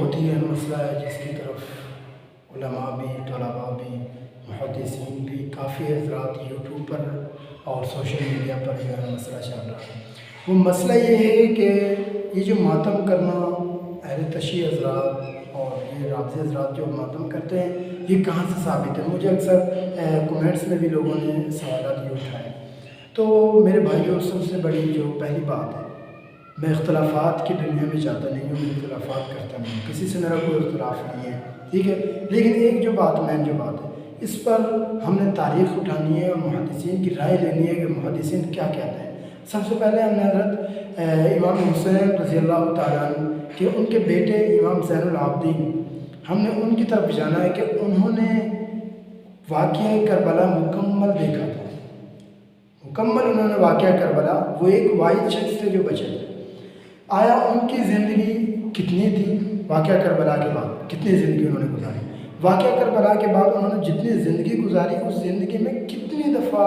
بہت ہی اہم مسئلہ ہے جس کی طرف علماء بھی، طلباء بھی، محدثین بھی، کافی حضرات یوٹیوب پر اور سوشل میڈیا پر جو ہے مسئلہ چل رہا ہے۔ وہ مسئلہ یہ ہے کہ یہ جو ماتم کرنا اہل تشیع حضرات اور یہ رافضی حضرات جو ماتم کرتے ہیں یہ کہاں سے ثابت ہے؟ مجھے اکثر کومنٹس میں بھی لوگوں نے سوالات یہ اٹھائے۔ تو میرے بھائیوں، سب سے بڑی جو پہلی بات ہے، میں اختلافات کی دنیا میں جاتا نہیں ہوں، میں اختلافات کرتا نہیں ہوں، کسی سے میرا کوئی اختلاف نہیں ہے، ٹھیک ہے۔ لیکن ایک جو بات ہے اس پر ہم نے تاریخ اٹھانی ہے اور محدثین کی رائے لینی ہے کہ محدثین کیا کہتے ہیں۔ سب سے پہلے ہم نے حضرت امام حسین رضی اللہ تعالیٰ عنہ کہ ان کے بیٹے امام زین العابدین، ہم نے ان کی طرف جانا ہے کہ انہوں نے واقعہ کربلا مکمل دیکھا تھا، مکمل انہوں نے واقعہ کربلا، وہ ایک واحد شخص تھے جو بچے تھے۔ آیا ان کی زندگی کتنی تھی واقعہ کربلا کے بعد، کتنی زندگی انہوں نے گزاری؟ واقعہ کربلا کے بعد انہوں نے جتنی زندگی گزاری اس زندگی میں کتنی دفعہ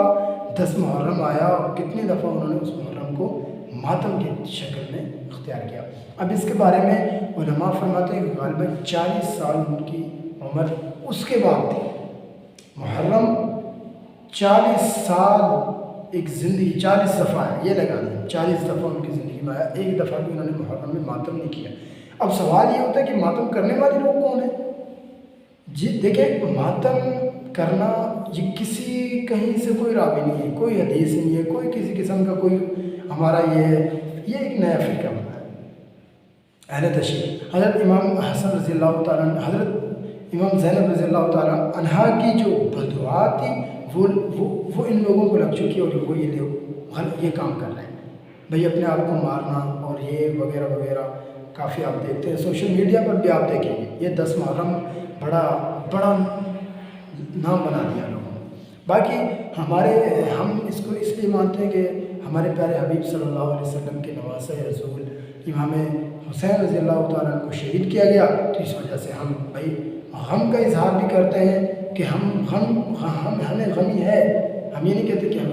10 محرم آیا اور کتنی دفعہ انہوں نے اس محرم کو ماتم کی شکل میں اختیار کیا۔ اب اس کے بارے میں علماء فرماتے ہیں کہ غالباً 40 سال ان کی عمر اس کے بعد تھی۔ محرم 40 سال ایک زندگی 40 دفعہ ہے، یہ لگا دیں 40 دفعہ ان کی زندگی میں آیا، ایک دفعہ بھی انہوں نے محرم میں ماتم نہیں کیا۔ اب سوال یہ ہوتا ہے کہ ماتم کرنے والے لوگ کون ہیں؟ جی دیکھیں، ماتم کرنا یہ کسی کہیں سے کوئی راوی نہیں ہے، کوئی حدیث نہیں ہے، کوئی کسی قسم کا کوئی ہمارا یہ ایک نیا فرقہ بنا ہے اہل تشیع۔ حضرت امام حسن رضی اللہ تعالیٰ عنہ، حضرت امام زینب رضی اللہ تعالیٰ عنہا کی جو بددعا تھی وہ ان لوگوں کو لگ چکی اور وہ یہ کام کر رہے ہیں بھئی اپنے آپ کو مارنا اور یہ وغیرہ وغیرہ۔ کافی آپ دیکھتے ہیں سوشل میڈیا پر بھی آپ دیکھیں گے یہ 10 محرم بڑا نام بنا دیا لوگوں نے۔ باقی ہم اس کو اس لیے مانتے ہیں کہ ہمارے پیارے حبیب صلی اللہ علیہ وسلم کے نواسہ رسول امام حسین رضی اللہ تعالیٰ عنہ کو شہید کیا گیا، تو اس وجہ سے ہم بھائی غم کا اظہار بھی کرتے ہیں کہ ہمیں غمی ہے، ہم یہ نہیں کہتے کہ ہم